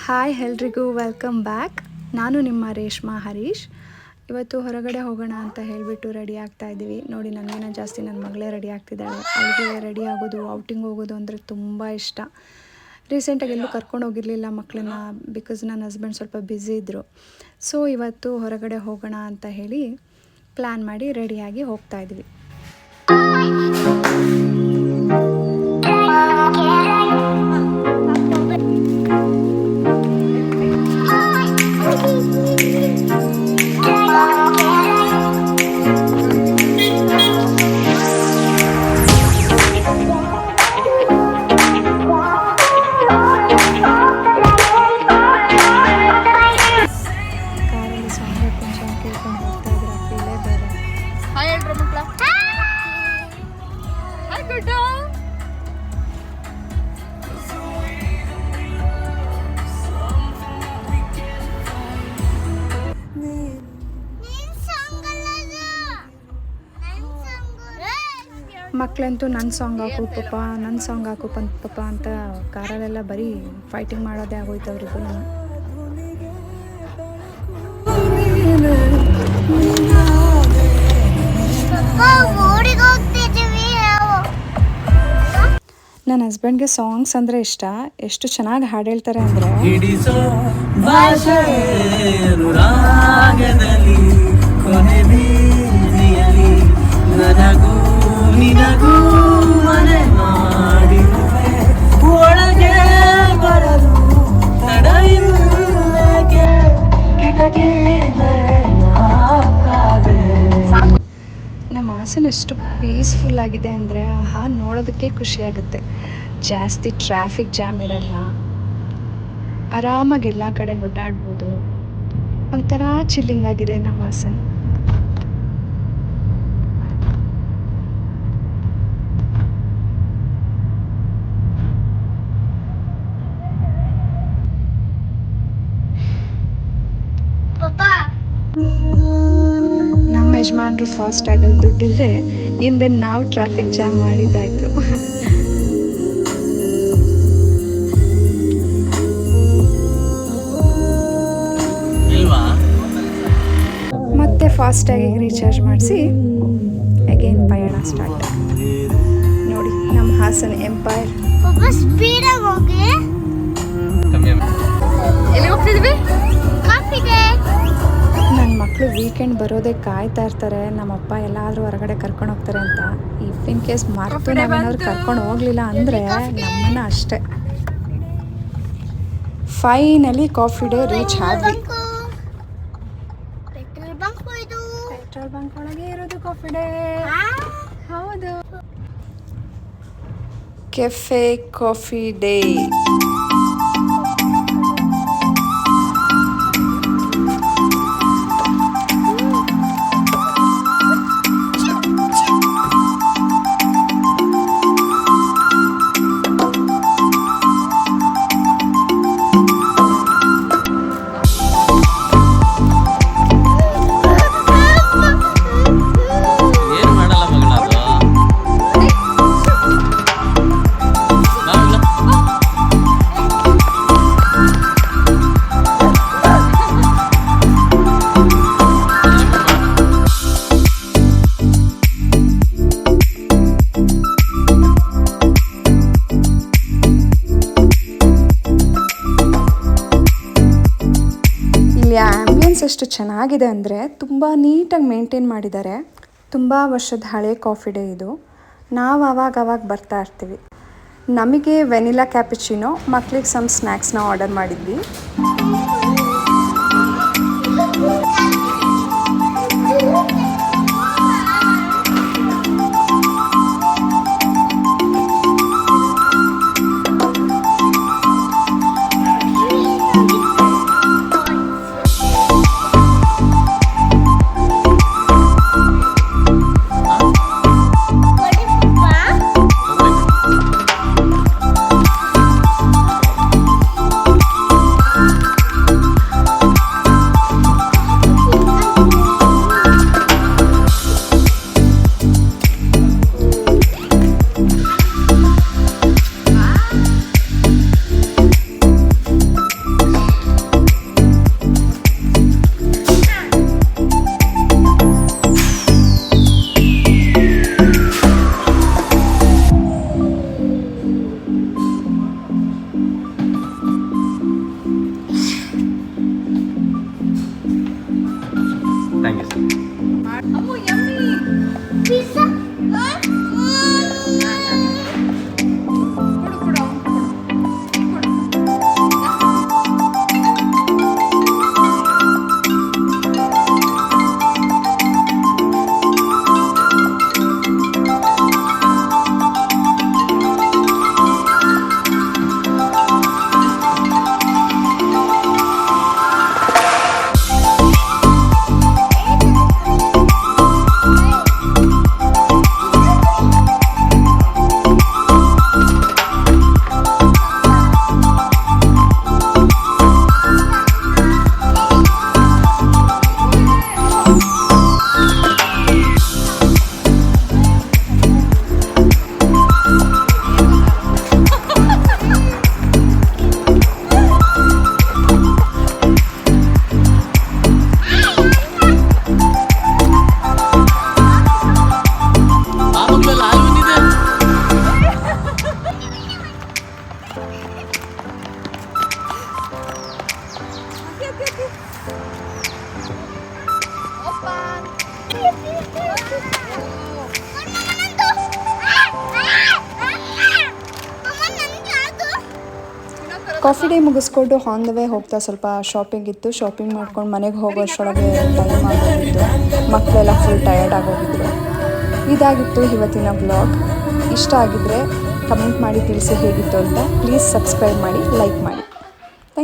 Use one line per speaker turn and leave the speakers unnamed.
Hi ಎಲ್ರಿಗೂ welcome back. ನಾನು ನಿಮ್ಮ ರೇಷ್ಮಾ ಹರೀಶ್. ಇವತ್ತು ಹೊರಗಡೆ ಹೋಗೋಣ ಅಂತ ಹೇಳಿಬಿಟ್ಟು ರೆಡಿ ಆಗ್ತಾ ಇದ್ದೀವಿ. ನೋಡಿ, ನನಗಿನ್ನ ಜಾಸ್ತಿ ನನ್ನ ಮಗಳೇ ರೆಡಿ ಆಗ್ತಿದ್ದಾಳೆ. ಅವಳಿಗೆ ರೆಡಿ ಆಗೋದು, ಔಟಿಂಗ್ ಹೋಗೋದು ಅಂದರೆ ತುಂಬ ಇಷ್ಟ. ರೀಸೆಂಟಾಗಿ ಎಲ್ಲೂ ಕರ್ಕೊಂಡು ಹೋಗಿರಲಿಲ್ಲ ಮಕ್ಕಳನ್ನ, ಬಿಕಾಸ್ ನನ್ನ ಹಸ್ಬೆಂಡ್ ಸ್ವಲ್ಪ ಬ್ಯುಸಿ ಇದ್ದರು. ಸೊ ಇವತ್ತು ಹೊರಗಡೆ ಹೋಗೋಣ ಅಂತ ಹೇಳಿ ಪ್ಲ್ಯಾನ್ ಮಾಡಿ ರೆಡಿಯಾಗಿ ಹೋಗ್ತಾ ಇದ್ವಿ. ಮಕ್ಕಳಂತೂ ನನ್ನ ಸಾಂಗ್ ಹಾಕು ಪಪ್ಪ, ನನ್ನ ಸಾಂಗ್ ಹಾಕು ಪಪ್ಪ ಅಂತ ಕಾರಲ್ಲೆಲ್ಲ ಬರೀ ಫೈಟಿಂಗ್ ಮಾಡೋದೇ ಆಗೋಯ್ತು ಅವ್ರಿಗೂ. ನನ್ನ ಹಸ್ಬೆಂಡ್ಗೆ ಸಾಂಗ್ಸ್ ಅಂದರೆ ಇಷ್ಟ. ಎಷ್ಟು ಚೆನ್ನಾಗಿ ಹಾಡು ಹೇಳ್ತಾರೆ ಅಂದರೆ, ನಮ್ಮ ಹಾಸನ ಎಷ್ಟು ಪೀಸ್ಫುಲ್ ಆಗಿದೆ ಅಂದರೆ ನೋಡೋದಕ್ಕೆ ಖುಷಿಯಾಗುತ್ತೆ. ಜಾಸ್ತಿ ಟ್ರಾಫಿಕ್ ಜಾಮ್ ಇರಲ್ಲ, ಆರಾಮಾಗಿ ಎಲ್ಲ ಕಡೆ ಓಡಾಡ್ಬೋದು. ಒಂಥರ ಚಿಲ್ಲಿಂಗ್ ಆಗಿದೆ ನಮ್ಮ ಹಾಸನ. ನಮ್ಮ ಯಜಮಾನ್ರು ಫಾಸ್ಟ್ ಆಗೋದು ದುಡ್ಡಿದ್ರೆ ಹಿಂದೆ ನಾವು ಟ್ರಾಫಿಕ್ ಜಾಮ್ ಮಾಡಿದ್ದಾಯ್ತು. ಮತ್ತೆ ಫಾಸ್ಟಾಗಿ ರೀಚಾರ್ಜ್ ಮಾಡಿಸಿ ಅಗೇನ್ ಪಯಣ ಸ್ಟಾರ್ಟ್. ನೋಡಿ, ನಮ್ಮ ಹಾಸನ ಎಂಪೈರ್. ನನ್ನ ಮಕ್ಕಳು ವೀಕೆಂಡ್ ಬರೋದೇ ಕಾಯ್ತಾ ಇರ್ತಾರೆ. ನಮ್ಮಪ್ಪ ಎಲ್ಲಾದರೂ ಹೊರಗಡೆ ಕರ್ಕೊಂಡು ಹೋಗ್ತಾರೆ ಅಂತ. ಇಫ್ ಇನ್ ಕೇಸ್ ಮರೆತು ನಾವೇನಾದ್ರು ಕರ್ಕೊಂಡು ಹೋಗಲಿಲ್ಲ ಅಂದರೆ ನಮ್ಮನ್ನು ಅಷ್ಟೇ. ಫೈನಲಿ ಕಾಫಿ ಡೇ ರೀಚ್ ಆದ್ವಿ. ಪೆಟ್ರೋಲ್ ಬಂಕ್ ಒಳಗೆ ಇರೋದು ಕಾಫಿ ಡೇ. ಹೌದು, ಕೆಫೆ ಕಾಫಿ ಡೇ. ಆ್ಯಂಬಿಯನ್ಸ್ ಎಷ್ಟು ಚೆನ್ನಾಗಿದೆ ಅಂದರೆ ತುಂಬ ನೀಟಾಗಿ ಮೇಂಟೈನ್ ಮಾಡಿದ್ದಾರೆ. ತುಂಬ ವರ್ಷದ ಹಳೆ ಕಾಫಿ ಡೇ ಇದು. ನಾವು ಆವಾಗ ಬರ್ತಾ ಇರ್ತೀವಿ. ನಮಗೆ ವೆನಿಲಾ ಕ್ಯಾಪುಚಿನೋ, ಮಕ್ಳಿಗೆ ಸಮ್ ಸ್ನ್ಯಾಕ್ಸ್ನ ಆರ್ಡರ್ ಮಾಡಿದ್ವಿ.
Thank you sir.
Coffee Day ಮುಗಿಸ್ಕೊಂಡು ಆನ್ ದ ವೇ ಹೋಗ್ತಾ ಸ್ವಲ್ಪ ಶಾಪಿಂಗ್ ಇತ್ತು. ಶಾಪಿಂಗ್ ಮಾಡ್ಕೊಂಡು ಮನೆಗೆ ಹೋಗೋಷ್ಟರೊಳಗೆ ಟೈಮ್ ಆಗೋಗಿತ್ತು. ಮಕ್ಕಳೆಲ್ಲ ಫುಲ್ ಟಯರ್ಡ್ ಆಗೋಗಿದ್ರು. ಇದಾಗಿತ್ತು ಇವತ್ತಿನ ಬ್ಲಾಗ್. ಇಷ್ಟ ಆಗಿದ್ರೆ ಕಮೆಂಟ್ ಮಾಡಿ ತಿಳಿಸಿ ಹೇಗಿತ್ತು ಅಂತ. ಪ್ಲೀಸ್ ಸಬ್ಸ್ಕ್ರೈಬ್ ಮಾಡಿ, ಲೈಕ್ ಮಾಡಿ.